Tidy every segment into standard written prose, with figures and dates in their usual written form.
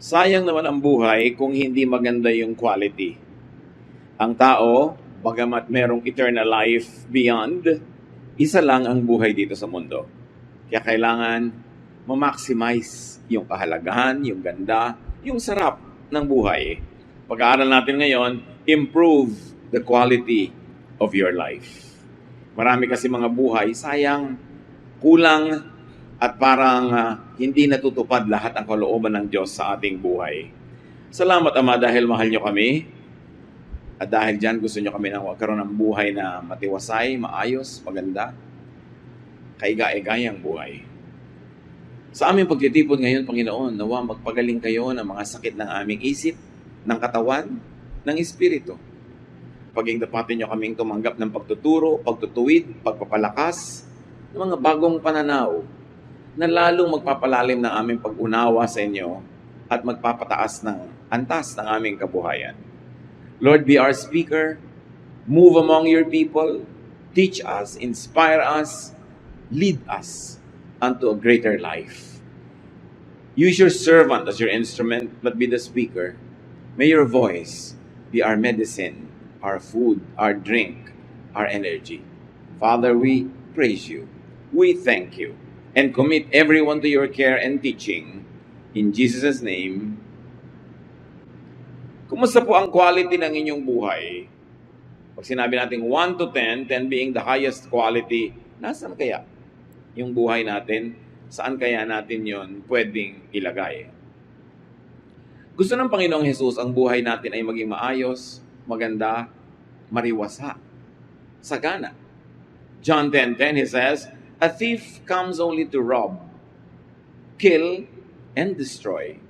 Sayang naman ang buhay kung hindi maganda yung quality. Ang tao, bagamat merong eternal life beyond, isa lang ang buhay dito sa mundo. Kaya kailangan ma-maximize yung kahalagahan, yung ganda, yung sarap ng buhay. Pag-aaral natin ngayon, improve the quality of your life. Marami kasi mga buhay, sayang, kulang, at parang hindi natutupad lahat ang kalooban ng Diyos sa ating buhay. Salamat, Ama, dahil mahal nyo kami. At dahil dyan, gusto nyo kami na magkaroon ng buhay na matiwasay, maayos, maganda, kaiga-igayang buhay. Sa aming pagtitipon ngayon, Panginoon, nawa magpagaling kayo ng mga sakit ng aming isip, ng katawan, ng espiritu. Pagingdapatin nyo kaming tumanggap ng pagtuturo, pagtutuwid, pagpapalakas, ng mga bagong pananaw, na lalong magpapalalim ng aming pag-unawa sa inyo at magpapataas ng antas ng aming kabuhayan. Lord, be our speaker, move among your people, teach us, inspire us, lead us unto a greater life. Use your servant as your instrument, but be the speaker. May your voice be our medicine, our food, our drink, our energy. Father, we praise you. We thank you. And commit everyone to your care and teaching. In Jesus' name. Kumusta po ang quality ng inyong buhay? Pag sinabi natin 1 to 10, 10 being the highest quality, nasaan kaya yung buhay natin? Saan kaya natin yon pwedeng ilagay? Gusto ng Panginoong Jesus ang buhay natin ay maging maayos, maganda, mariwasa, sagana. John 10:10, he says, "A thief comes only to rob, kill, and destroy.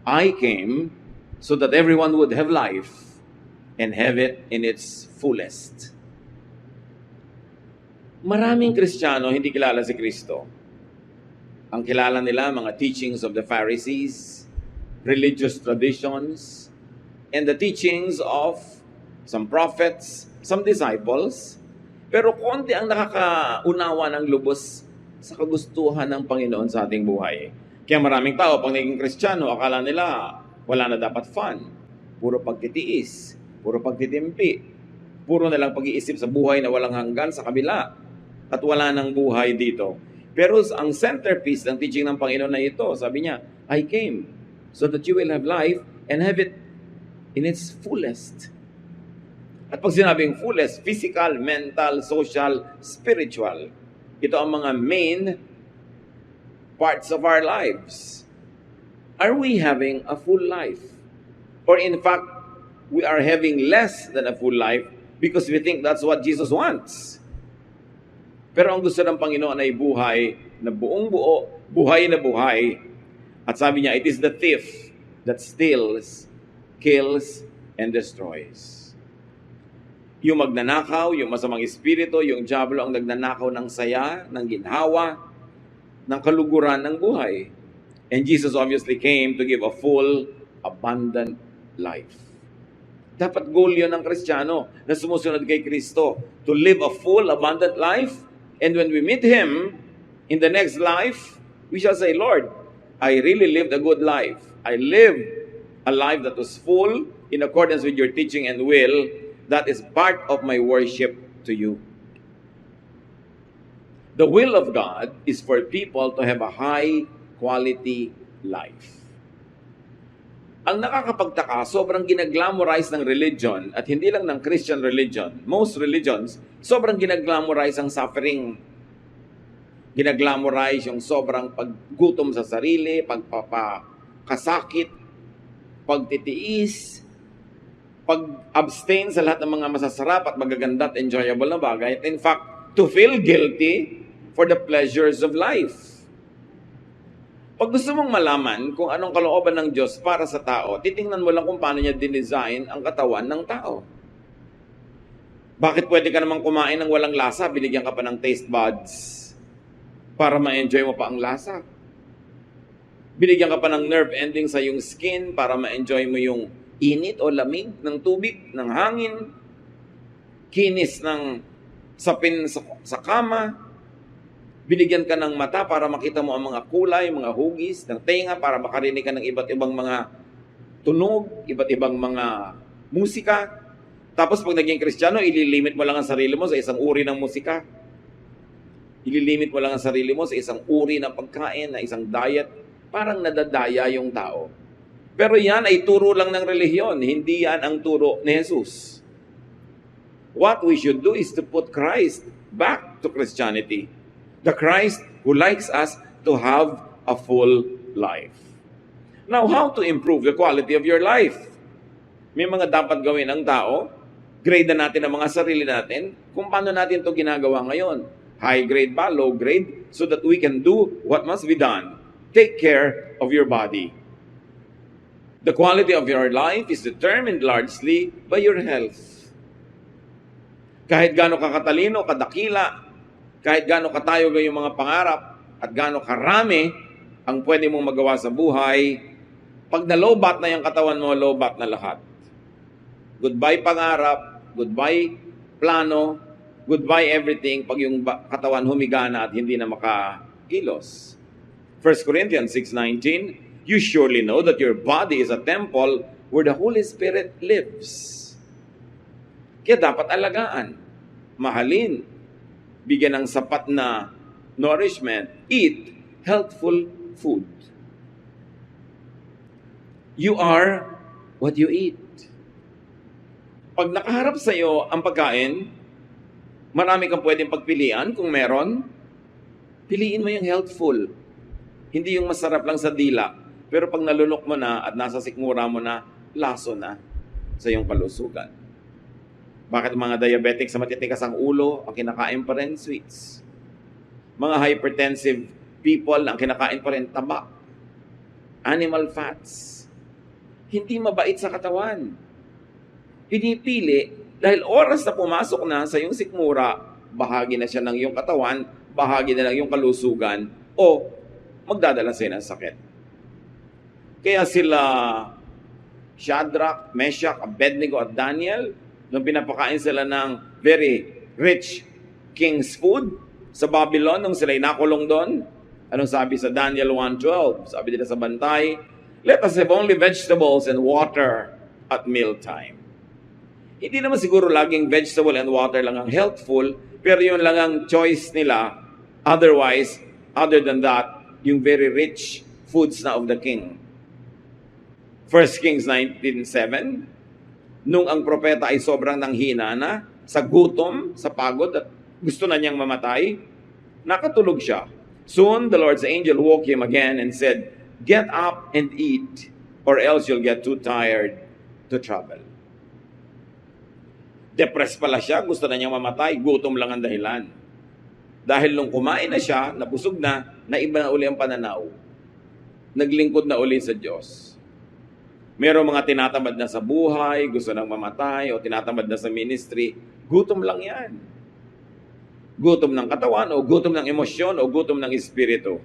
I came so that everyone would have life and have it in its fullest." Maraming Kristiyano hindi kilala si Kristo. Ang kilala nila mga teachings of the Pharisees, religious traditions, and the teachings of some prophets, some disciples. Pero konti ang nakakaunawa ng lubos sa kagustuhan ng Panginoon sa ating buhay. Kaya maraming tao, pag naging Kristiyano, akala nila wala na dapat fun. Puro pagtitiis, puro pagtitimpi, puro na lang pag-iisip sa buhay na walang hanggan sa kabila. At wala nang buhay dito. Pero ang centerpiece ng teaching ng Panginoon na ito, sabi niya, I came so that you will have life and have it in its fullest. At pag sinabing fullest, physical, mental, social, spiritual, ito ang mga main parts of our lives. Are we having a full life? Or in fact, we are having less than a full life because we think that's what Jesus wants. Pero ang gusto ng Panginoon ay buhay na buong buo, buhay na buhay. At sabi niya, it is the thief that steals, kills, and destroys. Yung magnanakaw, yung masamang espiritu, yung diablo ang nagnanakaw ng saya, ng ginhawa, ng kaluguran ng buhay. And Jesus obviously came to give a full, abundant life. Dapat goal yun ng Kristiyano na sumusunod kay Kristo, to live a full, abundant life. And when we meet Him in the next life, we shall say, Lord, I really lived a good life. I lived a life that was full in accordance with your teaching and will. That is part of my worship to you. The will of God is for people to have a high quality life. Ang nakakapagtaka, sobrang ginaglamorize ng religion at hindi lang ng Christian religion. Most religions, sobrang ginaglamorize ang suffering. Ginaglamorize yung sobrang paggutom sa sarili, pagpapakasakit, pagtitiis, pag-abstain sa lahat ng mga masasarap at magaganda at enjoyable na bagay. In fact, to feel guilty for the pleasures of life. Pag gusto mong malaman kung anong kalooban ng Diyos para sa tao, titingnan mo lang kung paano niya dinesign ang katawan ng tao. Bakit pwede ka namang kumain ng walang lasa, binigyan ka pa ng taste buds para ma-enjoy mo pa ang lasa? Binigyan ka pa ng nerve ending sa iyong skin para ma-enjoy mo yung init o lamig ng tubig, ng hangin, kinis ng sapin sa kama, Binigyan ka ng mata para makita mo ang mga kulay, mga hugis, ng tenga para makarinig ka ng iba't ibang mga tunog, iba't ibang mga musika. Tapos pag naging Kristiyano, ililimit mo lang ang sarili mo sa isang uri ng musika. Ililimit mo lang ang sarili mo sa isang uri ng pagkain, na isang diet. Parang nadadaya yung tao. Pero yan ay turo lang ng relihiyon, hindi yan ang turo ni Jesus. What we should do is to put Christ back to Christianity. The Christ who likes us to have a full life. Now, how to improve the quality of your life? May mga dapat gawin ang tao. Grade na natin ang mga sarili natin kung paano natin ito ginagawa ngayon. High grade ba, low grade, so that we can do what must be done. Take care of your body. The quality of your life is determined largely by your health. Kahit gaano ka katalino, kadakila, kahit gaano katayo yung mga pangarap, at gaano karami ang pwede mong magawa sa buhay, pag na-lowbat na yung katawan mo, lowbat na lahat. Goodbye pangarap, goodbye plano, goodbye everything pag yung katawan humiga na at hindi na makakilos. 1 Corinthians 6:19, you surely know that your body is a temple where the Holy Spirit lives. Kaya dapat alagaan, mahalin, bigyan ng sapat na nourishment, eat healthful food. You are what you eat. Pag nakaharap sa iyo ang pagkain, marami kang pwedeng pagpilian kung meron. Piliin mo yung healthful. Hindi yung masarap lang sa dila. Pero pag nalunok mo na at nasa sikmura mo na, laso na sa iyong kalusugan. Bakit mga diabetic sa matitikas ang ulo, ang kinakain pa rin sweets? Mga hypertensive people, ang kinakain pa rin taba, animal fats. Hindi mabait sa katawan. Pinipili dahil oras na pumasok na sa iyong sikmura, bahagi na siya ng iyong katawan, bahagi na ng iyong kalusugan, o magdadala sa ng sakit. Kaya sila Shadrach, Meshach, Abednego at Daniel, nung pinapakain sila ng very rich king's food sa Babylon, nung sila'y nakulong doon, anong sabi sa Daniel 1:12? Sabi nila sa bantay, let us have only vegetables and water at mealtime. Hindi naman siguro laging vegetable and water lang ang healthful, pero yun lang ang choice nila. Otherwise, other than that, yung very rich foods na of the king. 1 Kings 19:7, nung ang propeta ay sobrang nanghina na, sa gutom, sa pagod, at gusto na niyang mamatay, nakatulog siya. Soon, the Lord's angel woke him again and said, get up and eat, or else you'll get too tired to travel. Depressed pala siya, gusto na niyang mamatay, gutom lang ang dahilan. Dahil nung kumain na siya, nabusog na, naiba na uli ang pananaw. Naglingkod na uli sa Diyos. Merong mga tinatamad na sa buhay, gusto nang mamatay, o tinatamad na sa ministry. Gutom lang yan. Gutom ng katawan, o gutom ng emosyon, o gutom ng espiritu.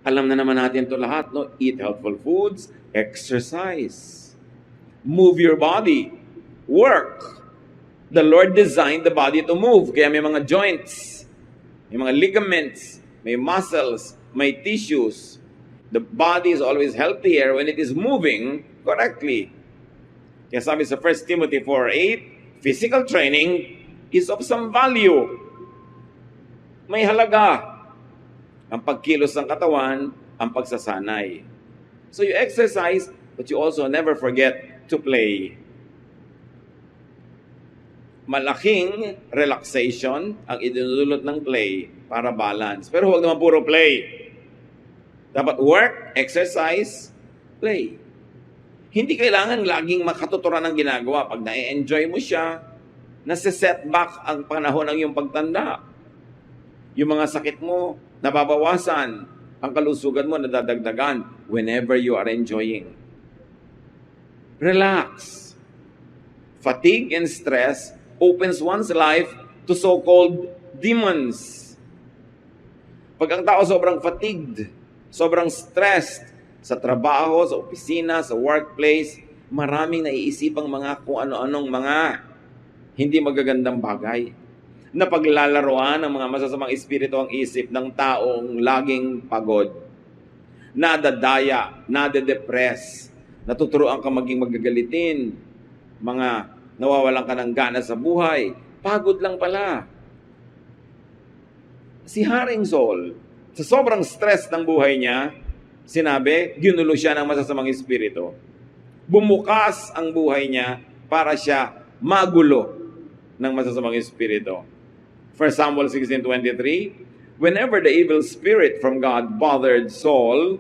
Alam na naman natin ito lahat, no? Eat healthful foods, exercise. Move your body. Work. The Lord designed the body to move. Kaya may mga joints, may mga ligaments, may muscles, may tissues. The body is always healthier when it is moving correctly. Kaya sabi sa 1 Timothy 4:8, physical training is of some value. May halaga. Ang pagkilos ng katawan, ang pagsasanay. So you exercise, but you also never forget to play. Malaking relaxation ang idinudulot ng play para balance. Pero huwag naman puro play. Dapat work, exercise, play. Hindi kailangan laging makatuturan ng ginagawa. Pag na-enjoy mo siya, nasa-setback ang panahon ng iyong pagtanda. Yung mga sakit mo, nababawasan. Ang kalusugan mo, nadadagdagan whenever you are enjoying. Relax. Fatigue and stress opens one's life to so-called demons. Pag ang tao sobrang fatigued, sobrang stressed sa trabaho, sa opisina, sa workplace, maraming naiisipang mga kung ano-anong mga hindi magagandang bagay. na paglalaroan ng mga masasamang espiritu ang isip ng taong laging pagod, nadadaya, nade-depress, natuturuan ka maging magagalitin, mga nawawalan ka ng gana sa buhay, pagod lang pala. Si Haring Saul, sa sobrang stress ng buhay niya, sinabi, ginulo siya ng masasamang espiritu. Bumukas ang buhay niya para siya magulo ng masasamang espiritu. 1 Samuel 16:23, whenever the evil spirit from God bothered Saul,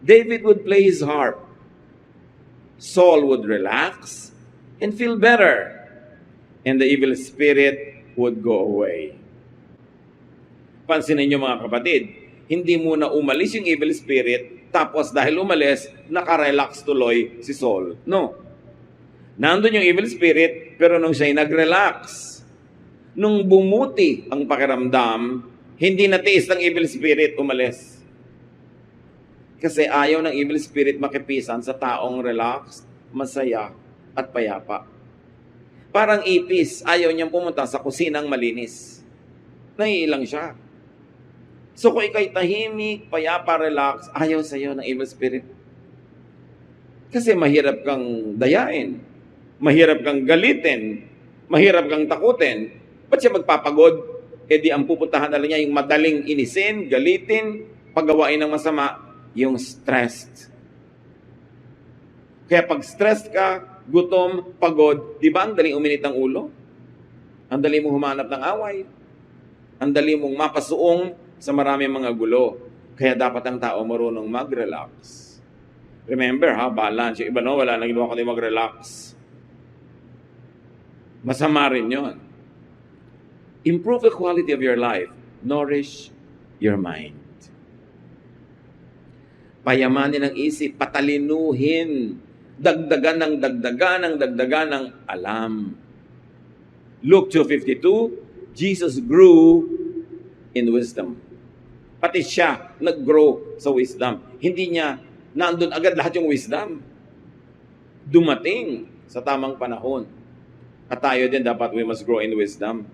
David would play his harp. Saul would relax and feel better, and the evil spirit would go away. Pansinin niyo mga kapatid, hindi muna umalis yung evil spirit, tapos dahil umalis, nakarelax tuloy si Saul. No. Nandun yung evil spirit, pero nung siya'y nag-relax, nung bumuti ang pakiramdam, hindi natiis ng evil spirit, umalis. Kasi ayaw ng evil spirit makipisan sa taong relaxed, masaya, at payapa. Parang ipis, ayaw niyang pumunta sa kusinang malinis. Naiilang siya. So kung ikaw'y tahimik, payapa, relax, ayaw sa'yo ng evil spirit. Kasi mahirap kang dayain, mahirap kang galitin, mahirap kang takutin. Ba't siya magpapagod? E di ang pupuntahan na lang niya yung madaling inisin, galitin, paggawain ng masama, yung stressed. Kaya pag stressed ka, gutom, pagod, di ba ang daling uminit ang ulo? Ang dali mong humanap ng away. Ang dali mong mapasuong sa maraming mga gulo. Kaya dapat ang tao marunong mag-relax. Remember balance. Yung iba wala nang ginawa kundi mag-relax. Masama rin yun. Improve the quality of your life. Nourish your mind. Payamanin ang isip, patalinuhin, dagdagan ng alam. Luke 2:52, Jesus grew in wisdom. Pati siya nag-grow sa wisdom. Hindi niya nandun agad lahat yung wisdom. Dumating sa tamang panahon. At tayo din dapat we must grow in wisdom.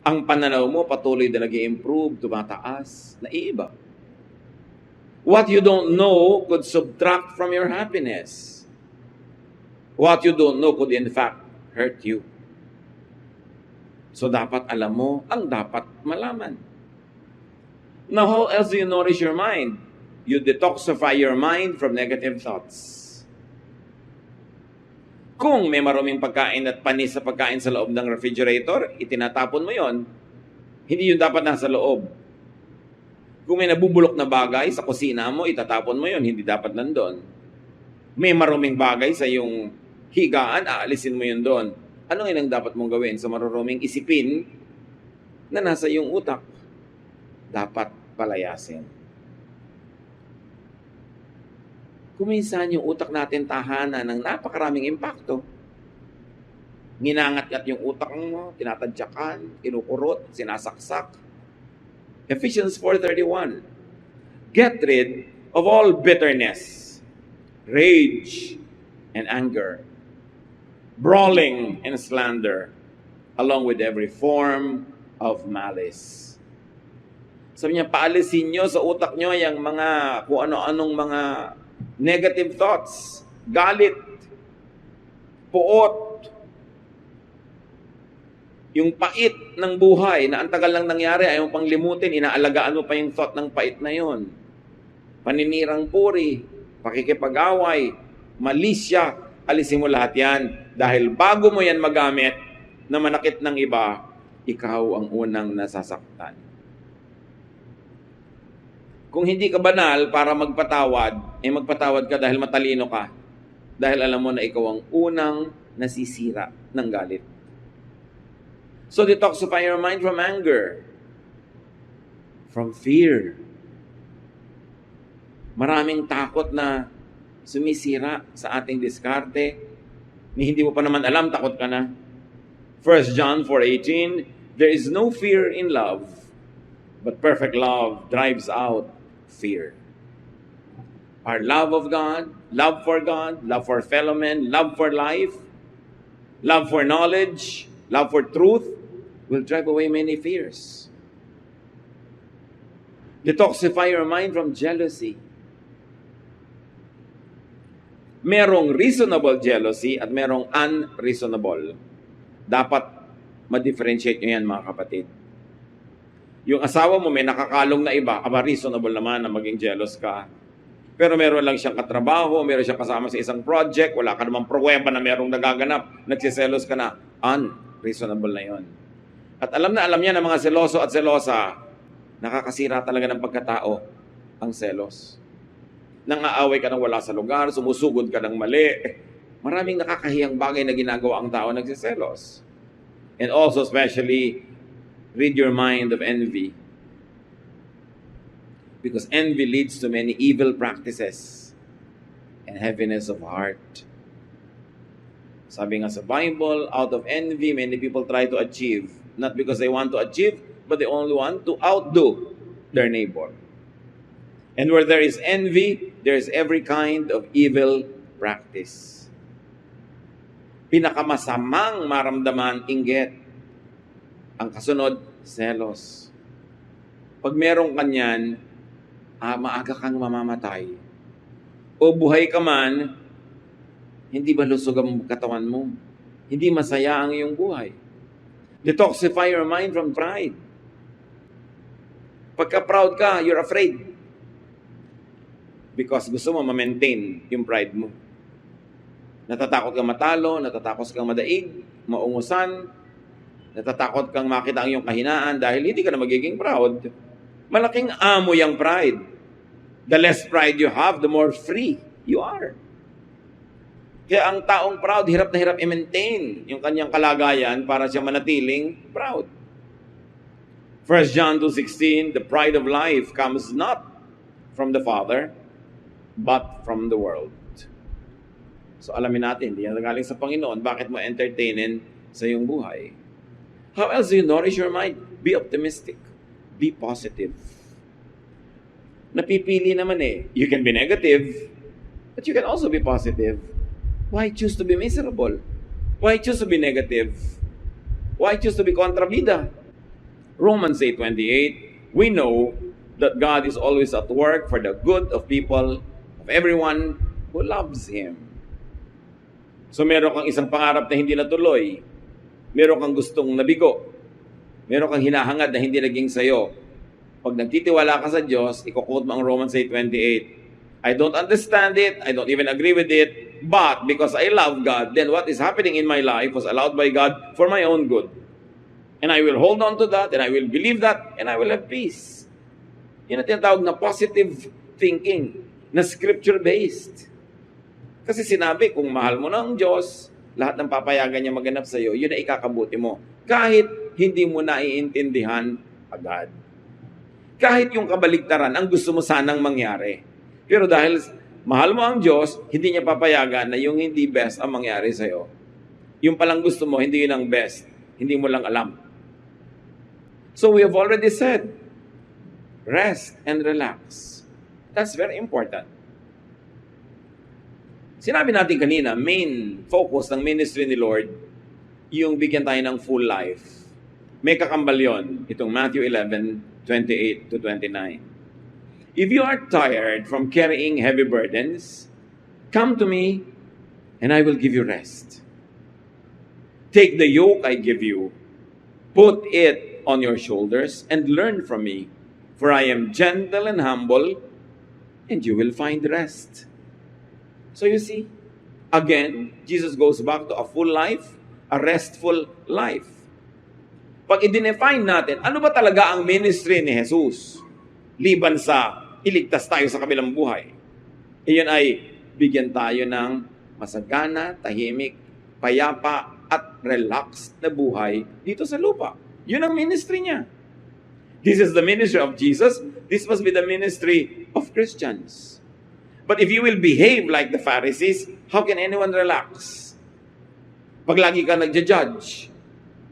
Ang pananaw mo patuloy na nag-i-improve, tumataas, naiiba. What you don't know could subtract from your happiness. What you don't know could in fact hurt you. So dapat alam mo ang dapat malaman. Now, how else do you nourish your mind? You detoxify your mind from negative thoughts. Kung may maruming pagkain at panis sa pagkain sa loob ng refrigerator, itinatapon mo yon. Hindi yun dapat nasa loob. Kung may nabubulok na bagay sa kusina mo, itatapon mo yon. Hindi dapat nandun. May maruming bagay sa iyong higaan, aalisin mo yun doon. Ano ang dapat mong gawin sa maruruming isipin na nasa iyong utak? Dapat palayasin. Kuminsan yung utak natin tahanan ng napakaraming impakto. Ginangat-ngat yung utak mo, tinatadyakan, kinukurot, sinasaksak. Ephesians 4:31. Get rid of all bitterness, rage, and anger, brawling and slander, along with every form of malice. Sabi niya, paalisin nyo sa utak nyo yung mga, kung ano-anong mga negative thoughts, galit, puot, yung pait ng buhay na ang tagal lang nangyari, ayaw pang limutin, inaalagaan mo pa yung thought ng pait na yon. Paninirang puri, pakikipag-away, malisya, alisin mo lahat yan. Dahil bago mo yan magamit na manakit ng iba, ikaw ang unang nasasaktan. Kung hindi ka banal para magpatawad, magpatawad ka dahil matalino ka. Dahil alam mo na ikaw ang unang nasisira ng galit. So detoxify your mind from anger, from fear. Maraming takot na sumisira sa ating diskarte. Hindi mo pa naman alam, takot ka na. 1 John 4:18, there is no fear in love, but perfect love drives out fear. Our love of God, love for fellow men, love for life, love for knowledge, love for truth, will drive away many fears. Detoxify your mind from jealousy. Merong reasonable jealousy at merong unreasonable. Dapat ma-differentiate nyo yan, mga kapatid. Yung asawa mo may nakakalong na iba, reasonable naman na maging jealous ka. Pero meron lang siyang katrabaho, meron siyang kasama sa isang project, wala ka namang pruweba na merong nagaganap, nagsiselos ka na, unreasonable na yon. At alam na alam niya ng mga seloso at selosa, nakakasira talaga ng pagkatao ang selos. Nang-aaway ka ng wala sa lugar, sumusugod ka ng mali. Maraming nakakahiyang bagay na ginagawa ang tao nagsiselos. And also especially, rid your mind of envy. Because envy leads to many evil practices and heaviness of heart. Sabi nga sa Bible, out of envy, many people try to achieve. Not because they want to achieve, but they only want to outdo their neighbor. And where there is envy, there is every kind of evil practice. Pinakamasamang maramdaman, inggit. Ang kasunod, selos. Pag merong kanyan, maaga kang mamamatay. O buhay ka man, hindi ba lusog ang katawan mo? Hindi masaya ang iyong buhay. Detoxify your mind from pride. Pagka proud ka, you're afraid. Because gusto mo ma-maintain yung pride mo. Natatakot kang matalo, natatakot kang madaig, maungusan, natatakot kang makita ang iyong kahinaan dahil hindi ka na magiging proud. Malaking amo yung pride. The less pride you have, the more free you are. Kaya ang taong proud, hirap na hirap i-maintain yung kanyang kalagayan para siya manatiling proud. 1 John 2:16, the pride of life comes not from the Father, but from the world. So alamin natin, hindi yan galing sa Panginoon. Bakit mo entertainin sa iyong buhay? How else do you nourish your mind? Be optimistic. Be positive. Napipili naman You can be negative, but you can also be positive. Why choose to be miserable? Why choose to be negative? Why choose to be kontrabida? Romans 8:28, we know that God is always at work for the good of people, of everyone who loves Him. So meron kang isang pangarap na hindi natuloy. Meron kang gustong nabigo. Meron kang hinahangad na hindi naging sayo. Pag nagtitiwala ka sa Diyos, iko-quote mo ang Romans 8:28. I don't understand it, I don't even agree with it, but because I love God, then what is happening in my life was allowed by God for my own good. And I will hold on to that, and I will believe that, and I will have peace. Yun ang tinatawag na positive thinking, na scripture-based. Kasi sinabi, kung mahal mo na ang Diyos, lahat ng papayagan niya maganap sa iyo, yun ang ikakabuti mo. Kahit hindi mo naiintindihan agad. Kahit yung kabaligtaran, ang gusto mo sanang mangyari. Pero dahil mahal mo ang Diyos, hindi niya papayagan na yung hindi best ang mangyari sa iyo. Yung palang gusto mo, hindi yun ang best. Hindi mo lang alam. So we have already said, rest and relax. That's very important. Sinabi natin kanina, main focus ng ministry ni Lord, yung bigyan tayo ng full life. May kakambal yun, itong Matthew 11:28 to 29. If you are tired from carrying heavy burdens, come to me, and I will give you rest. Take the yoke I give you, put it on your shoulders, and learn from me, for I am gentle and humble, and you will find rest. So you see, again, Jesus goes back to a full life, a restful life. Pag i-define natin, ano ba talaga ang ministry ni Jesus? Liban sa iligtas tayo sa kabilang buhay. Iyon ay bigyan tayo ng masagana, tahimik, payapa, at relaxed na buhay dito sa lupa. Yun ang ministry niya. This is the ministry of Jesus. This must be the ministry of Christians. But if you will behave like the Pharisees, how can anyone relax? Pag lagi ka nagja-judge,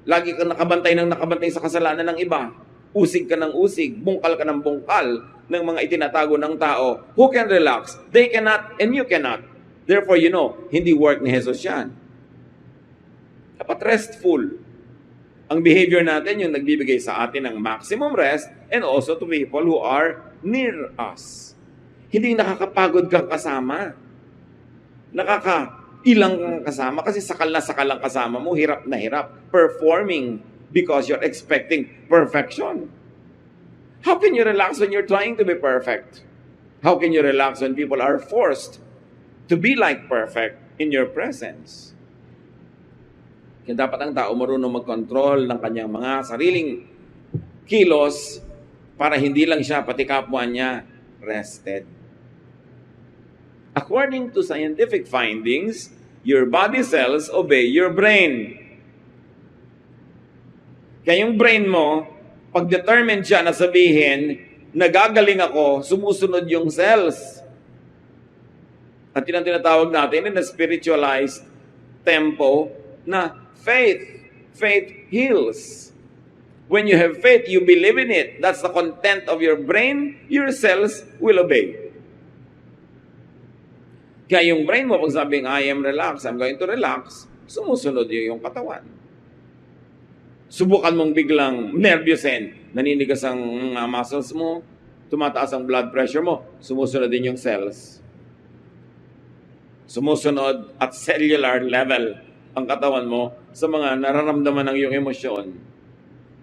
lagi ka nakabantay sa kasalanan ng iba, usig ka ng usig, bungkal ka ng bungkal ng mga itinatago ng tao, who can relax? They cannot and you cannot. Therefore, hindi work ni Jesus yan. Dapat restful. Ang behavior natin yung nagbibigay sa atin ng maximum rest and also to people who are near us. Hindi nakakapagod kang kasama. Nakakailang kang kasama kasi sakal ang kasama mo, hirap na hirap. Performing because you're expecting perfection. How can you relax when you're trying to be perfect? How can you relax when people are forced to be like perfect in your presence? Kaya dapat ang tao marunong mag-control ng kanyang mga sariling kilos para hindi lang siya, pati kapwa niya, rested. According to scientific findings, your body cells obey your brain. Kaya yung brain mo, pag determined siya na sabihin, nagagaling ako, sumusunod yung cells. At yun ang tinatawag natin in a spiritualized tempo na faith. Faith heals. When you have faith, you believe in it. That's the content of your brain. Your cells will obey. Kaya yung brain mo, pag sabing, I am relaxed, I'm going to relax, sumusunod yung katawan. Subukan mong biglang nervyusin, naninigas ang muscles mo, tumataas ang blood pressure mo, sumusunod din yung cells. Sumusunod at cellular level ang katawan mo sa mga nararamdaman ng iyong emosyon.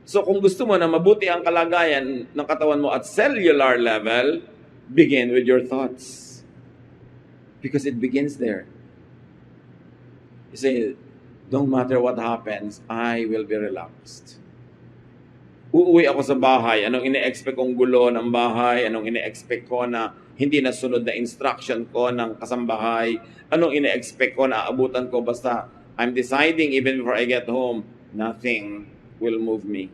So kung gusto mo na mabuti ang kalagayan ng katawan mo at cellular level, begin with your thoughts. Because it begins there. You say, don't matter what happens, I will be relaxed. Uuwi ako sa bahay, anong ine-expect kong gulo ng bahay, anong ine-expect ko na hindi nasunod na instruction ko ng kasambahay, anong ine-expect ko na aabutan ko basta I'm deciding even before I get home, nothing will move me.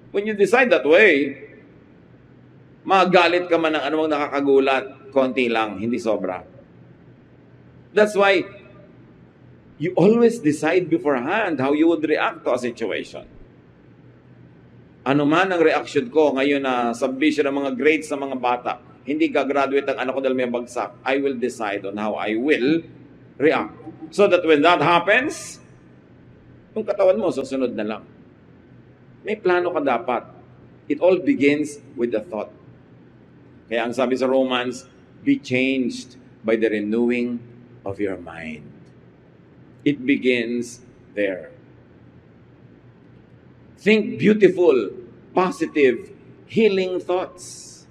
When you decide that way, magalit ka man ng anumang nakakagulat, konti lang, hindi sobra. That's why you always decide beforehand how you would react to a situation. Ano man ang reaction ko ngayon na submission ng mga grades sa mga bata, hindi gagraduate ang anak ko dahil may bagsak, I will decide on how I will react. So that when that happens, yung katawan mo, susunod na lang. May plano ka dapat. It all begins with the thought. Kaya ang sabi sa Romans, be changed by the renewing of your mind. It begins there. Think beautiful, positive, healing thoughts.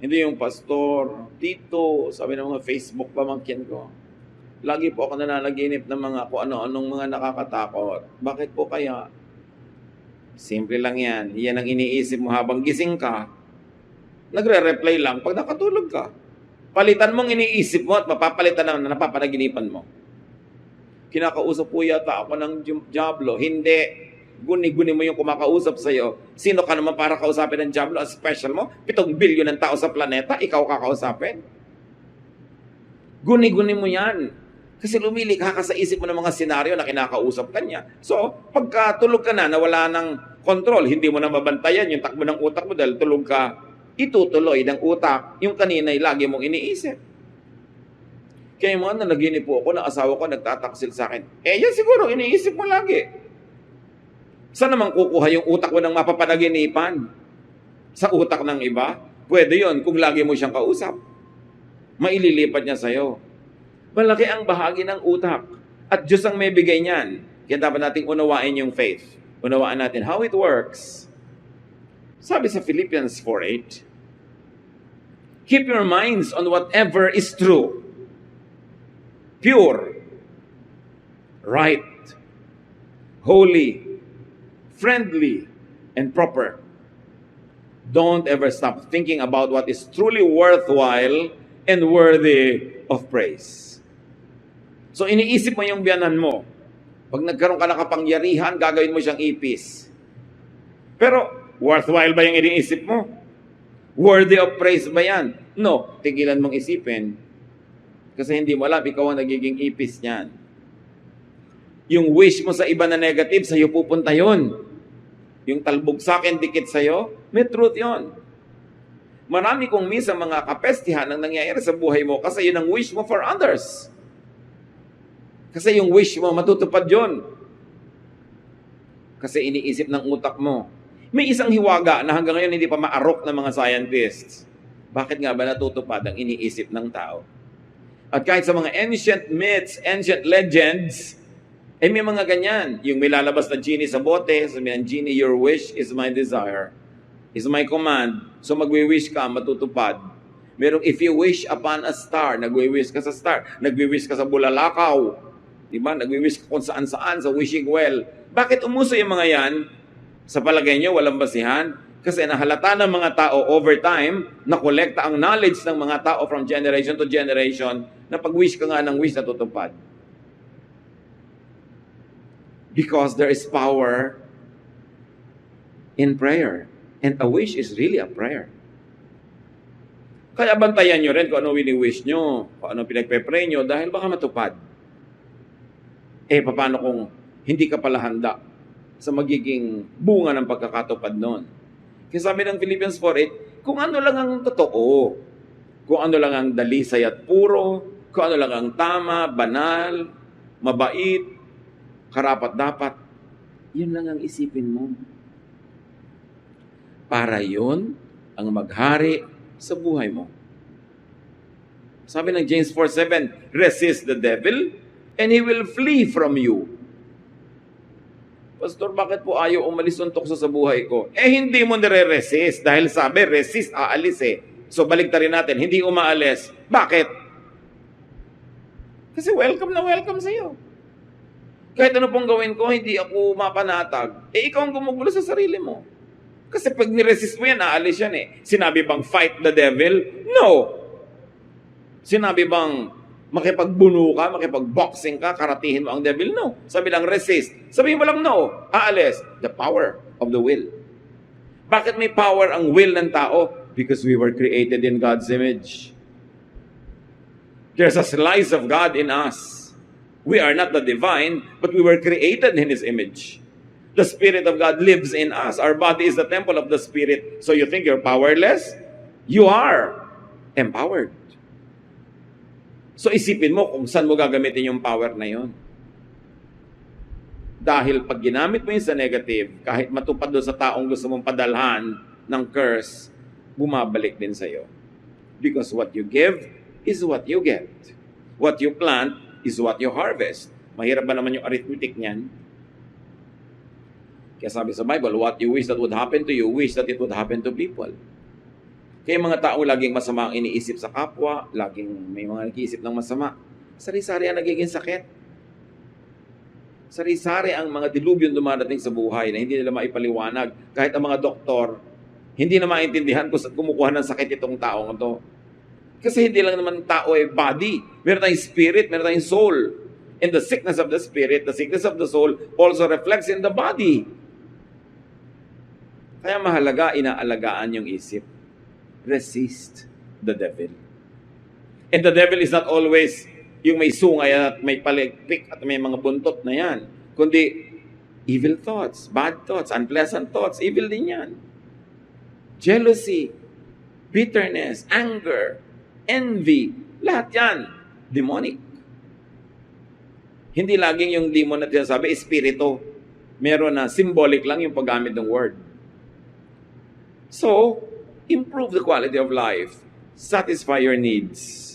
Hindi yung pastor, tito, sabi ng mga Facebook pamangkin ko. Lagi po ako nananaginip ng mga kung ano-anong mga nakakatakot. Bakit po kaya? Simple lang yan. Yan ang iniisip mo habang gising ka. Nagre-reply lang pag nakatulog ka. Palitan mong iniisip mo at mapapalitan na napapanaginipan mo. Kinakausap po yata ako ng Diablo. Hindi. Guni-guni mo yung kumakausap sa'yo. Sino ka naman para kausapin ng Diablo? Ang special mo? 7 bilyon ng tao sa planeta, ikaw kakausapin? Guni-guni mo yan. Kasi lumilikha ka sa isip mo ng mga senaryo na kinakausap ka niya. So, pagka tulog ka na, nawala ng control, hindi mo na mabantayan yung takbo ng utak mo dahil tulog ka, itutuloy ng utak yung kanina'y lagi mong iniisip. Kaya mga nanaginip po ako na asawa ko nagtataksil sa akin. Yan siguro, iniisip mo lagi. Saan naman kukuha yung utak mo ng mapapanaginipan? Sa utak ng iba? Pwede yon kung lagi mo siyang kausap. Maililipat niya sa'yo. Malaki ang bahagi ng utak. At Diyos ang may bigay niyan. Kaya dapat nating unawain yung faith. Unawaan natin how it works. Sabi sa Philippians 4:8, keep your minds on whatever is true, pure, right, holy, friendly, and proper. Don't ever stop thinking about what is truly worthwhile and worthy of praise. So iniisip mo yung biyanan mo. Pag nagkaroon ka ng kapangyarihan, gagawin mo siyang ipis. Pero worthwhile ba yung iniisip mo? Worthy of praise ba yan? No, tigilan mong isipin. Kasi hindi mo alam, ikaw ang nagiging ipis niyan. Yung wish mo sa iba na negative, sa'yo pupunta yun. Yung talbog sa akin, dikit sa'yo, may truth yun. Marami kong minsan mga kapestihan ang nangyayari sa buhay mo kasi yun ang wish mo for others. Kasi yung wish mo, matutupad yun. Kasi iniisip ng utak mo. May isang hiwaga na hanggang ngayon hindi pa maarok ng mga scientists. Bakit nga ba natutupad ang iniisip ng tao? At kahit sa mga ancient myths, ancient legends, may mga ganyan. Yung may lalabas na genie sa bote, sabi ng genie, your wish is my desire, is my command. So magwi-wish ka, matutupad. Merong if you wish upon a star, nagwi-wish ka sa star. Nagwi-wish ka sa bulalakaw. Diba? Nagwi-wish ka kung saan-saan, sa wishing well. Bakit umuso yung mga yan? Sa palagay nyo, walang basihan? Kasi nahalata ng mga tao over time, nakolekta ang knowledge ng mga tao from generation to generation, na pag-wish ka nga ng wish, natutupad. Because there is power in prayer. And a wish is really a prayer. Kaya bantayan nyo rin kung ano wini-wish nyo, kung ano pinagpe-pray nyo, dahil baka matupad. Paano kung hindi ka pala handa sa magiging bunga ng pagkakatupad nun? Kaya sabi ng Philippians 4:8, kung ano lang ang totoo, kung ano lang ang dalisay at puro, kung ano lang ang tama, banal, mabait, karapat-dapat, yun lang ang isipin mo. Para yun ang maghari sa buhay mo. Sabi ng James 4:7, resist the devil and he will flee from you. Pastor, bakit po ayaw umalis ng tukso sa buhay ko? Hindi mo nire-resist dahil sabi, resist, aalis So baligtarin natin, hindi umaalis. Bakit? Kasi welcome na welcome sa'yo. Kahit ano pong gawin ko, hindi ako mapanatag. Ikaw ang gumugulo sa sarili mo. Kasi pag niresist mo yan, aalis yan Sinabi bang fight the devil? No. Sinabi bang makipagbuno ka, makipagboxing ka, karatihin mo ang devil? No. Sabi lang resist. Sabihin mo lang no. Aalis. The power of the will. Bakit may power ang will ng tao? Because we were created in God's image. There's a slice of God in us. We are not the divine, but we were created in His image. The Spirit of God lives in us. Our body is the temple of the Spirit. So you think you're powerless? You are empowered. So isipin mo kung saan mo gagamitin yung power na yon. Dahil pag ginamit mo yun sa negative, kahit matupad doon sa taong gusto mong padalhan ng curse, bumabalik din sa'yo. Because what you give is what you get. What you plant is what you harvest. Mahirap ba naman yung arithmetic niyan? Kaya sabi sa Bible, what you wish that would happen to you, wish that it would happen to people. Kaya mga taong laging masama ang iniisip sa kapwa, laging may mga nag-iisip ng masama, sari-sari ang nagiging sakit. Sari-sari ang mga dilubyon dumadating sa buhay na hindi nila maipaliwanag. Kahit ang mga doktor, hindi na maintindihan kung kumukuha ng sakit itong taong ito. Kasi hindi lang naman tao body. Meron tayong spirit, meron tayong soul. And the sickness of the spirit, the sickness of the soul also reflects in the body. Kaya mahalaga, inaalagaan yung isip. Resist the devil. And the devil is not always yung may sungay at may paligpik at may mga buntot na yan. Kundi evil thoughts, bad thoughts, unpleasant thoughts, evil din yan. Jealousy, bitterness, anger, envy, lahat yan, demonic. Hindi laging yung demon na tinasabi, espiritu. Meron na symbolic lang yung paggamit ng word. So, improve the quality of life. Satisfy your needs.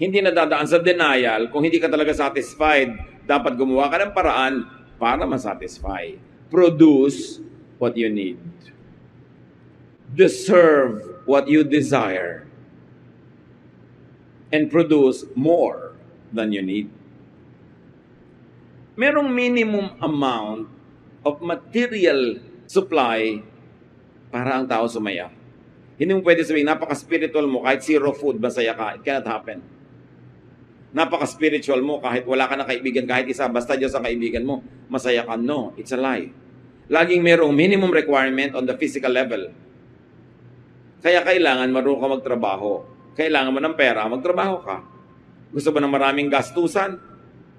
Hindi na dadaan sa denial. Kung hindi ka talaga satisfied, dapat gumawa ka ng paraan para masatisfy. Produce what you need. Deserve what you desire. And produce more than you need. Merong minimum amount of material supply para ang tao sumaya. Hindi mo pwede sabihin, napaka-spiritual mo, kahit zero food, masaya ka. It cannot happen. Napaka-spiritual mo, kahit wala ka na kaibigan, kahit isa, basta Diyos ang kaibigan mo, masaya ka. No, it's a lie. Laging merong minimum requirement on the physical level. Kaya kailangan marunong ka magtrabaho. Kailangan mo ng pera, magtrabaho ka. Gusto ba ng maraming gastusan?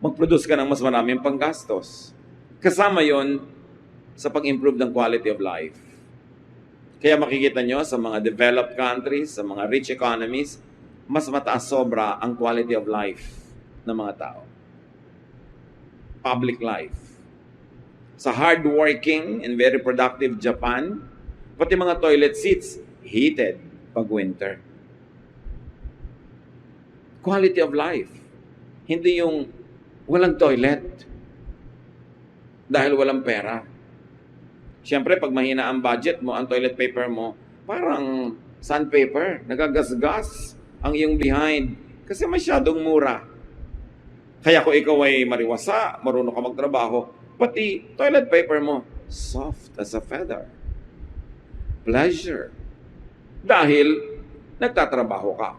Mag-produce ka ng mas maraming panggastos. Kasama yon sa pag-improve ng quality of life. Kaya makikita nyo sa mga developed countries, sa mga rich economies, mas mataas sobra ang quality of life ng mga tao. Public life. sa hardworking and very productive Japan, pati mga toilet seats, heated pag winter. Quality of life. Hindi yung walang toilet dahil walang pera. Siyempre, pag mahina ang budget mo, ang toilet paper mo, parang sandpaper, nagagasgas ang iyong behind kasi masyadong mura. Kaya kung ikaw ay mariwasa, marunong ka magtrabaho, pati toilet paper mo, soft as a feather. Pleasure. Dahil nagtatrabaho ka.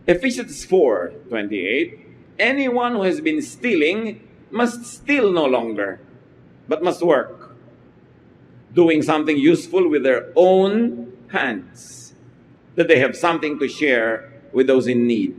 Ephesians 4:28, anyone who has been stealing must steal no longer, but must work, doing something useful with their own hands, that they have something to share with those in need.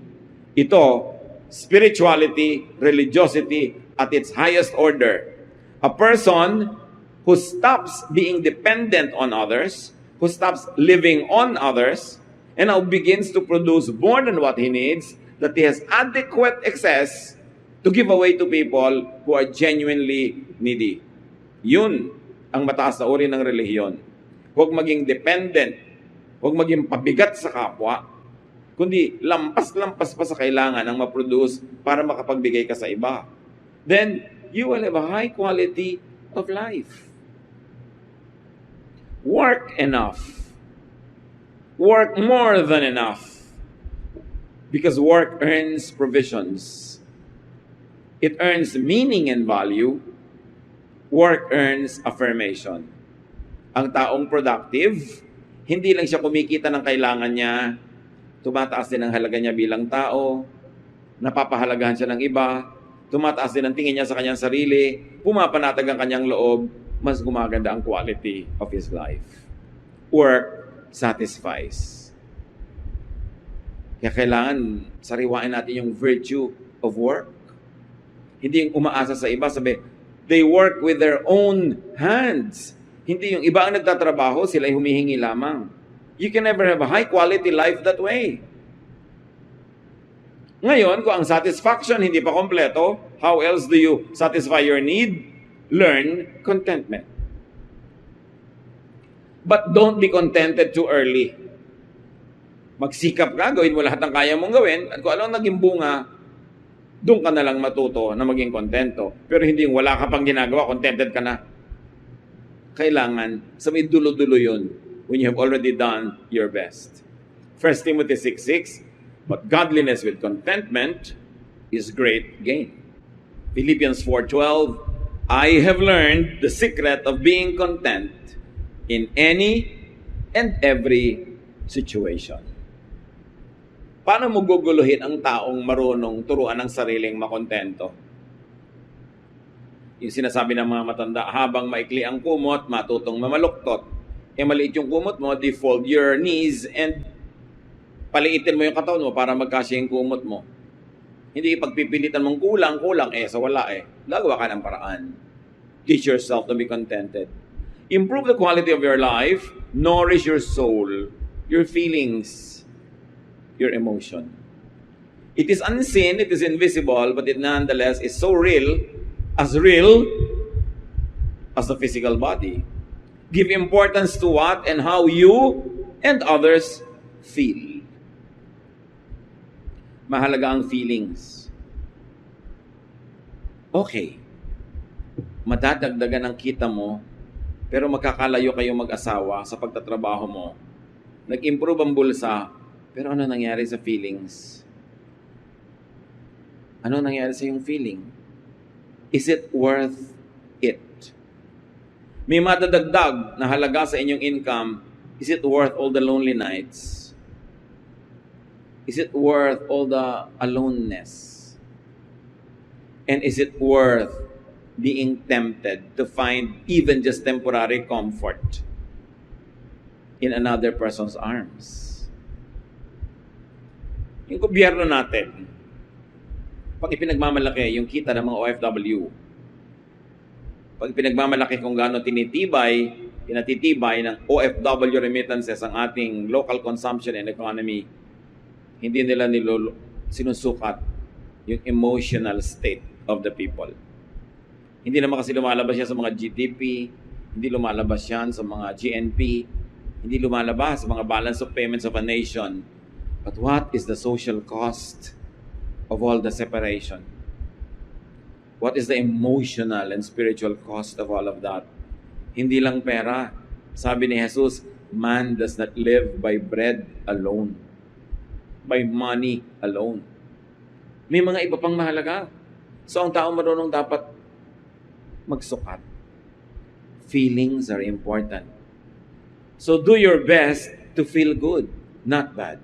Ito, spirituality, religiosity at its highest order. A person who stops being dependent on others, who stops living on others, and now begins to produce more than what he needs, that he has adequate excess to give away to people who are genuinely needy. Yun ang mataas na uri ng relihiyon. Huwag maging dependent, huwag maging pabigat sa kapwa, kundi lampas-lampas pa sa kailangan ang ma-produce para makapagbigay ka sa iba. Then, you will have a high quality of life. Work enough. Work more than enough. Because work earns provisions. It earns meaning and value. Work earns affirmation. Ang taong productive, hindi lang siya kumikita ng kailangan niya, tumataas din ang halaga niya bilang tao, napapahalagahan siya ng iba, tumataas din ang tingin niya sa kanyang sarili, pumapanatag ang kanyang loob, mas gumaganda ang quality of his life. Work satisfies. Kaya kailangan sariwain natin yung virtue of work. Hindi yung umaasa sa iba, sabi, they work with their own hands. Hindi yung iba ang nagtatrabaho, sila ay humihingi lamang. You can never have a high quality life that way. Ngayon, kung ang satisfaction hindi pa kompleto, how else do you satisfy your need? Learn contentment. But don't be contented too early. Magsikap ka, gawin mo lahat ng kaya mong gawin, at kung anong naging bunga, doon ka na lang matuto na maging kontento. Pero hindi yung wala ka pang ginagawa, contented ka na. Kailangan, sa may dulo-dulo yun, when you have already done your best. 1 Timothy 6:6, but godliness with contentment is great gain. Philippians 4:12, I have learned the secret of being content in any and every situation. Paano mo guguluhin ang taong marunong turuan ng sariling makontento? Yung sinasabi ng mga matanda, habang maikli ang kumot, matutong mamaluktot. Maliit yung kumot mo, defold your knees and paliitin mo yung katawan mo para magkasya yung kumot mo. Hindi ipagpipilitan mong kulang, sa wala Gagawa ka ng paraan. Teach yourself to be contented. Improve the quality of your life, nourish your soul, your feelings, your emotion. It is unseen, it is invisible, but it nonetheless is so real as the physical body. Give importance to what and how you and others feel. Mahalaga ang feelings. Okay. Madadagdagan ang kita mo, pero magkakalayo kayong mag-asawa sa pagtatrabaho mo. Nag-improve ang bulsa, pero ano nangyari sa feelings? Ano nangyari sa iyong feeling? Is it worth it? May madadagdag na halaga sa inyong income, is it worth all the lonely nights? Is it worth all the aloneness? And is it worth being tempted to find even just temporary comfort in another person's arms? Yung gobyerno natin, pag ipinagmamalaki yung kita ng mga OFW, pag ipinagmamalaki kung gaano pinatitibay ng OFW remittances ang ating local consumption and economy, hindi nila sinusukat yung emotional state of the people. Hindi naman kasi lumalabas yan sa mga GDP, hindi lumalabas yan sa mga GNP, hindi lumalabas sa mga balance of payments of a nation. But what is the social cost of all the separation? What is the emotional and spiritual cost of all of that? Hindi lang pera. Sabi ni Jesus, man does not live by bread alone, by money alone. May mga iba pang mahalaga. So ang tao marunong dapat magsukat. Feelings are important. So do your best to feel good, not bad.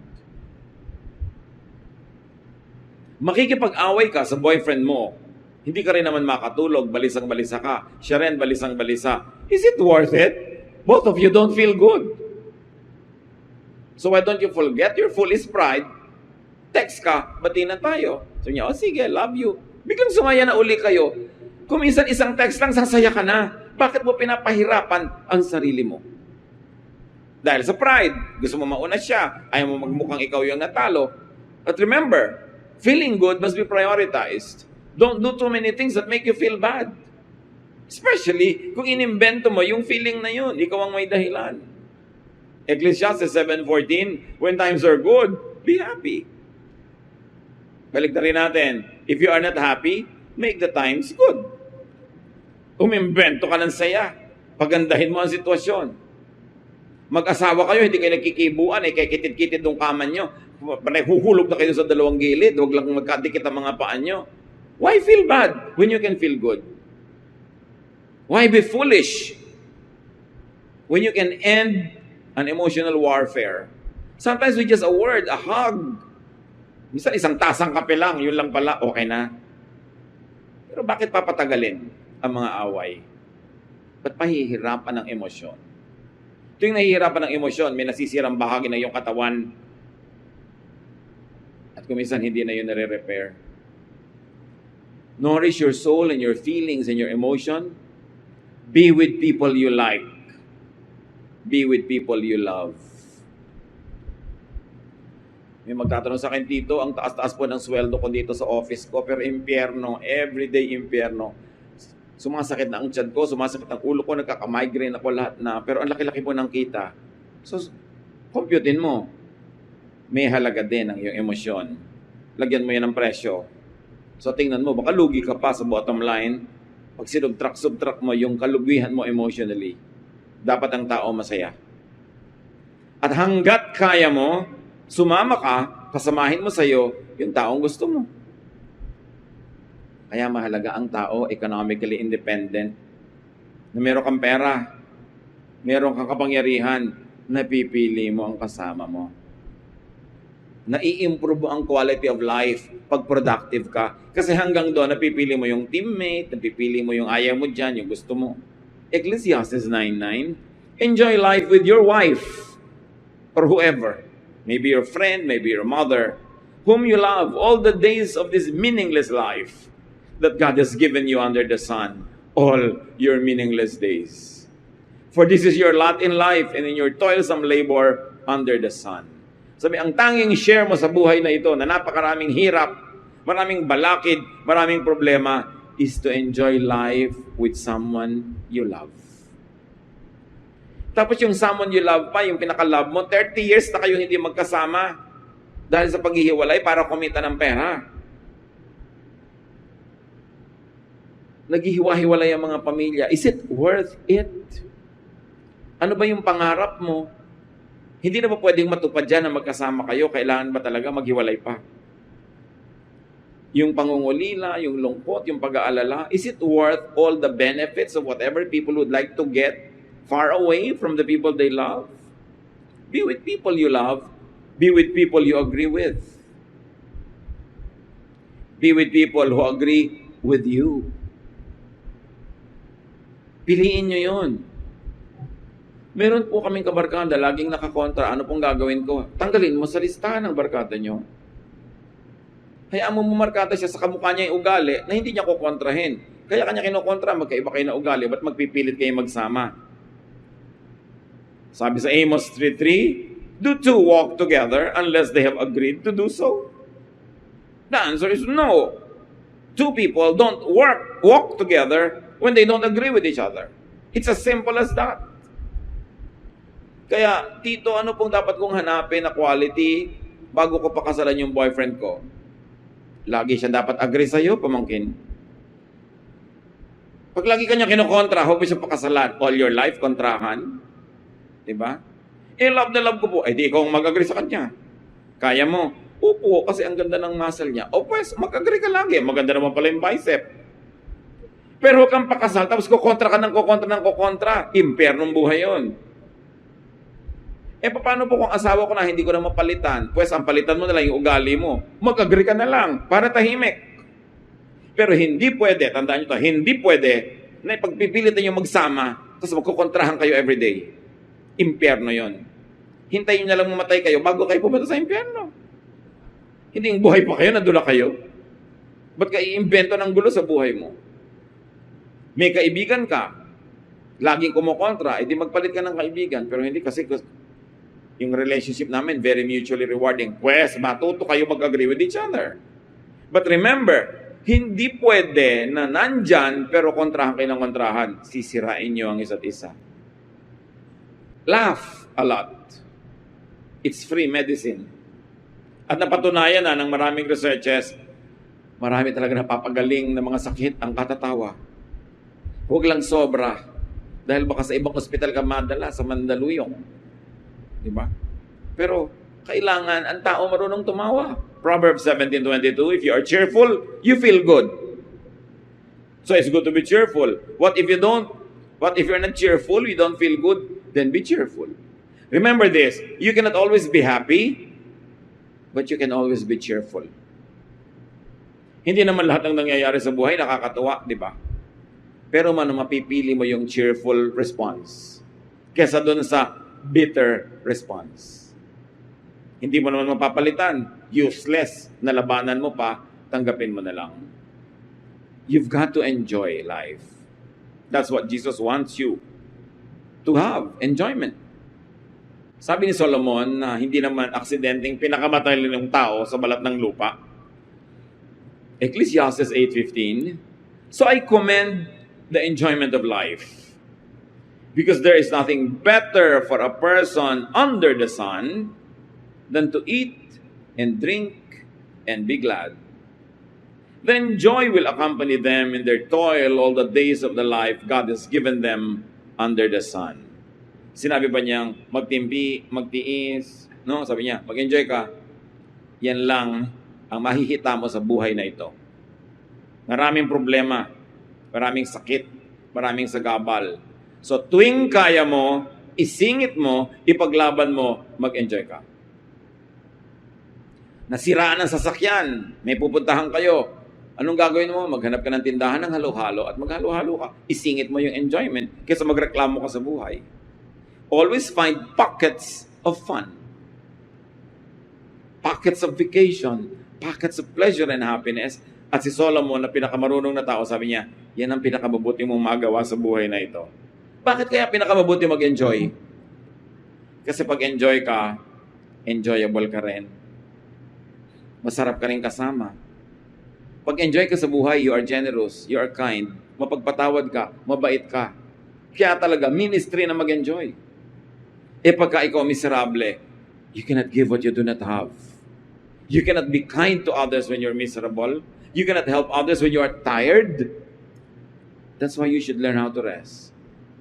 Makikipag-away ka sa boyfriend mo, hindi ka rin naman makatulog, balisang-balisa ka. Siya rin balisang-balisa. Is it worth it? Both of you don't feel good. So why don't you forget your foolish pride? Text ka, bati na tayo. So niya, oh sige, love you. Biglang sumaya na uli kayo. Kung minsan isang text lang, sasaya ka na. Bakit mo pinapahirapan ang sarili mo? Dahil sa pride, gusto mo mauna siya, ayaw mo magmukhang ikaw yung natalo. But remember, feeling good must be prioritized. Don't do too many things that make you feel bad. Especially kung inimbento mo yung feeling na yun, ikaw ang may dahilan. Ecclesiastes 7:14, when times are good, be happy. Balik na rin natin, if you are not happy, make the times good. Umimbento ka ng saya, pagandahin mo ang sitwasyon. Mag-asawa kayo, hindi kayo nagkikibuan, kaya kitid-kitid yung kama nyo. Huhulog na kayo sa dalawang gilid, huwag lang magkadikit ang mga paan nyo. Why feel bad when you can feel good? Why be foolish when you can end an emotional warfare? Sometimes with just a word, a hug. Minsan isang tasang kape lang, yun lang pala, okay na. Pero bakit papatagalin ang mga away? Ba't pahihirapan ng emosyon? Tuwing nahihirapan ng emosyon, may nasisirang bahagi na iyong katawan. At kung minsan hindi na yun nare-repair. Nourish your soul and your feelings and your emotion. Be with people you like. Be with people you love. May magtatanong sa akin, Tito, ang taas-taas po ng sweldo ko dito sa office ko, pero impyerno, everyday impyerno. Sumasakit na ang tiyan ko, sumasakit ang ulo ko, nagkaka-migraine ako lahat na, pero ang laki-laki po ng kita. So, computein mo. May halaga din ang iyong emosyon. Lagyan mo yan ng presyo. So, tingnan mo, baka lugi ka pa sa bottom line. Pag subtract mo yung kalugihan mo emotionally, dapat ang tao masaya. At hanggat kaya mo, sumama ka, pasamahin mo sa'yo yung taong gusto mo. Kaya mahalaga ang tao economically independent. Na meron kang pera, meron kang kapangyarihan, napipili mo ang kasama mo. Nai-improve ang quality of life pag productive ka. Kasi hanggang doon, napipili mo yung teammate, napipili mo yung ayaw mo dyan, yung gusto mo. Ecclesiastes 9:9, enjoy life with your wife or whoever. Maybe your friend, maybe your mother, whom you love all the days of this meaningless life that God has given you under the sun, all your meaningless days. For this is your lot in life and in your toilsome labor under the sun. Sabi, ang tanging share mo sa buhay na ito na napakaraming hirap, maraming balakid, maraming problema, is to enjoy life with someone you love. Tapos yung someone you love pa, yung pinaka-love mo, 30 years na kayo hindi magkasama dahil sa paghihiwalay para kumita ng pera. Naghihiwa-hiwalay ang mga pamilya. Is it worth it? Ano ba yung pangarap mo? Hindi na ba pwedeng matupad dyan na magkasama kayo? Kailangan ba talaga maghiwalay pa? Yung pangungulila, yung lungkot, yung pag-aalala, is it worth all the benefits of whatever people would like to get far away from the people they love? Be with people you love. Be with people you agree with. Be with people who agree with you. Piliin nyo yun. Meron po kaming kabarkada, laging nakakontra. Ano pong gagawin ko? Tanggalin mo sa listahan ng barkada nyo. Hayaan mo markada siya sa kamukha niya yung ugali na hindi niya kukontrahin. Kaya kanya kinukontra, magkaiba kayo na ugali. Ba't magpipilit kayo magsama? Sabi sa Amos 3:3, do two walk together unless they have agreed to do so? The answer is no. Two people don't walk together when they don't agree with each other. It's as simple as that. Kaya, Tito, ano pong dapat kong hanapin na quality bago ko pakasalan yung boyfriend ko? Lagi siya dapat agree sa'yo, pamangkin. Pag lagi kanya kinokontra, huwag mo siya pakasalan. All your life, kontrahan. Diba? Love na love ko po. Di ikaw mag-agree sa kanya. Kaya mo. Opo, kasi ang ganda ng muscle niya. O pues, mag-agree ka lagi. Maganda naman pala yung bicep. Pero huwag kang pakasal, tapos kukontra ka ng kukontra. Impernong buhay yon. Paano po kung asawa ko na hindi ko na mapalitan? Pues, ang palitan mo na lang yung ugali mo. Mag-agree ka na lang para tahimik. Pero hindi pwede, tandaan nyo ito, hindi pwede na ipagpipilit niyo magsama, tapos magkukontrahan kayo everyday. Impyerno yon. Hintayin nyo na lang mamatay kayo bago kayo pumunta sa impyerno. Hindi yung buhay pa kayo, nadula kayo. Ba't ka iimbento ng gulo sa buhay mo? May kaibigan ka, laging kumukontra, edi magpalit ka ng kaibigan, pero hindi kasi yung relationship namin very mutually rewarding. Pues, matuto kayo mag-agree with each other. But remember, hindi pwede na nandyan, pero kontrahan kayo ng kontrahan. Sisirain nyo ang isa't isa. Laugh a lot. It's free medicine. At napatunayan na ng maraming researches, marami talaga napapagaling ng mga sakit ang katatawa. Huwag lang sobra. Dahil baka sa ibang ospital ka madala, sa Mandaluyong. Diba? Pero, kailangan ang tao marunong tumawa. Proverbs 17:22, if you are cheerful, you feel good. So it's good to be cheerful. What if you're not cheerful, you don't feel good, then be cheerful. Remember this, you cannot always be happy, but you can always be cheerful. Hindi naman lahat ng nangyayari sa buhay nakakatuwa, di ba? Pero mapipili mo yung cheerful response kesa doon sa bitter response. Hindi mo naman mapapalitan. Useless na labanan mo pa, tanggapin mo na lang. You've got to enjoy life. That's what Jesus wants you to have, enjoyment. Sabi ni Solomon na hindi naman aksidenteng pinakamatay ng tao sa balat ng lupa. Ecclesiastes 8:15, so I commend the enjoyment of life, because there is nothing better for a person under the sun than to eat and drink and be glad. Then joy will accompany them in their toil all the days of the life God has given them under the sun. Sinabi ba niyang magtimpi, magtiis, no? Sabi niya, mag-enjoy ka. Yan lang ang mahihita mo sa buhay na ito. Maraming problema, maraming sakit, maraming sagabal. So tuwing kaya mo, isingit mo, ipaglaban mo, mag-enjoy ka. Nasiraan ang sasakyan, may pupuntahan kayo. Anong gagawin mo? Maghanap ka ng tindahan ng halo-halo at maghalo-halo ka. Isingit mo yung enjoyment kaysa magreklamo ka sa buhay. Always find pockets of fun. Pockets of vacation. Pockets of pleasure and happiness. At si Solomon na pinakamarunong na tao, sabi niya, yan ang pinakamabuti mong magawa sa buhay na ito. Bakit kaya pinakamabuti mag-enjoy? Kasi pag enjoy ka, enjoyable ka rin. Masarap ka rin kasama. Pag enjoy ka sa buhay, you are generous, you are kind, mapagpatawad ka, mabait ka. Kaya talaga, ministry na mag-enjoy. Pagka ikaw miserable, you cannot give what you do not have. You cannot be kind to others when you're miserable. You cannot help others when you are tired. That's why you should learn how to rest.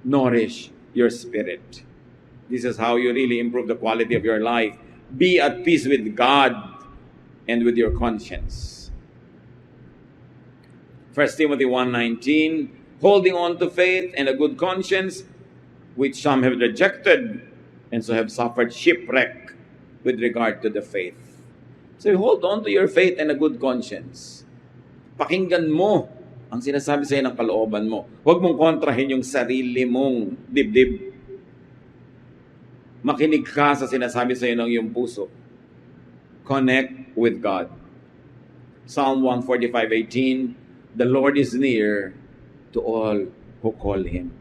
Nourish your spirit. This is how you really improve the quality of your life. Be at peace with God and with your conscience. 1 Timothy 1:19, holding on to faith and a good conscience, which some have rejected, and so have suffered shipwreck with regard to the faith. So hold on to your faith and a good conscience. Pakinggan mo ang sinasabi sa iyo ng kalooban mo. Huwag mong kontrahin yung sarili mong dibdib. Makinig ka sa sinasabi sa iyo ng iyong puso. Connect with God. Psalm 145:18, the Lord is near to all who call Him.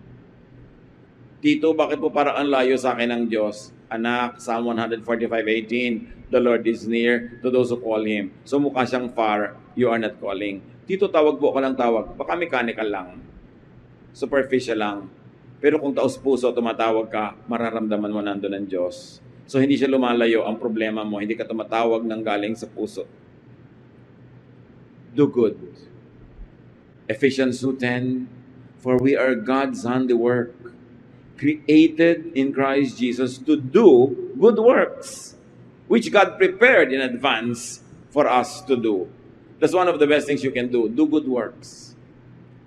Tito, bakit po parang ang layo sa akin ng Diyos? Anak, Psalm 145:18, the Lord is near to those who call Him. So mukha siyang far, you are not calling. Tito, tawag po ka ng tawag. Baka mechanical lang. superficial lang. Pero kung taos-puso tumatawag ka, mararamdaman mo nandun ang Diyos. So hindi siya lumalayo ang problema mo, hindi ka tumatawag ng galing sa puso. Do good. Ephesians 2:10, for we are God's handiwork, created in Christ Jesus to do good works, which God prepared in advance for us to do. That's one of the best things you can do. Do good works.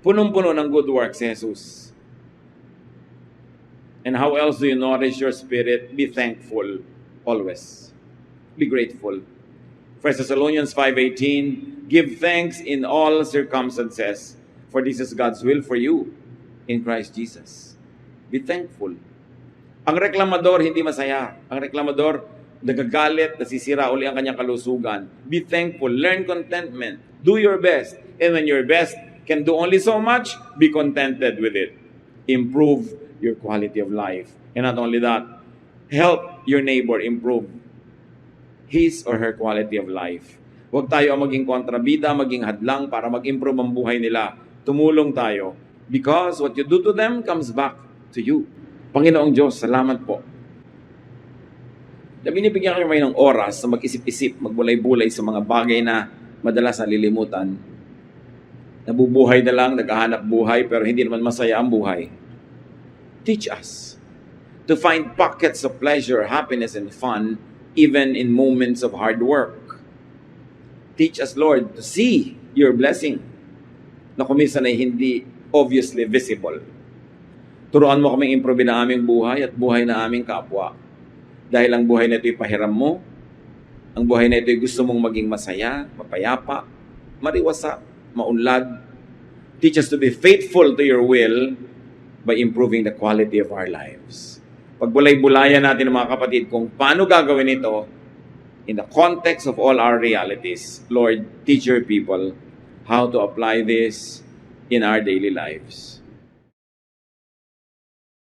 Punong-puno ng good works si Jesus. And how else do you nourish your spirit? Be thankful always. Be grateful. 1 Thessalonians 5:18, give thanks in all circumstances, for this is God's will for you in Christ Jesus. Be thankful. Ang reklamador hindi masaya. Ang reklamador nagagalit, nasisira uli ang kanyang kalusugan. Be thankful. Learn contentment. Do your best. And when your best can do only so much, be contented with it. Improve your quality of life. And not only that, help your neighbor improve his or her quality of life. Huwag tayo ang maging kontrabida, maging hadlang para mag-improve ang buhay nila. Tumulong tayo. Because what you do to them comes back to you. Panginoong Diyos, salamat po. Na binibigyan kayo ng oras na mag-isip-isip, magbulay-bulay sa mga bagay na madalas nalilimutan. Nabubuhay na lang, naghahanap buhay, pero hindi naman masaya ang buhay. Teach us to find pockets of pleasure, happiness, and fun, even in moments of hard work. Teach us, Lord, to see your blessing na kuminsan ay hindi obviously visible. Turuan mo kaming improve na aming buhay at buhay na aming kapwa. Dahil ang buhay na ito'y pahiram mo, ang buhay na ito'y gusto mong maging masaya, mapayapa, mariwasa, maunlad. Teach us to be faithful to your will by improving the quality of our lives. Pagbulay-bulayan natin mga kapatid kung paano gagawin ito in the context of all our realities. Lord, teach your people how to apply this in our daily lives.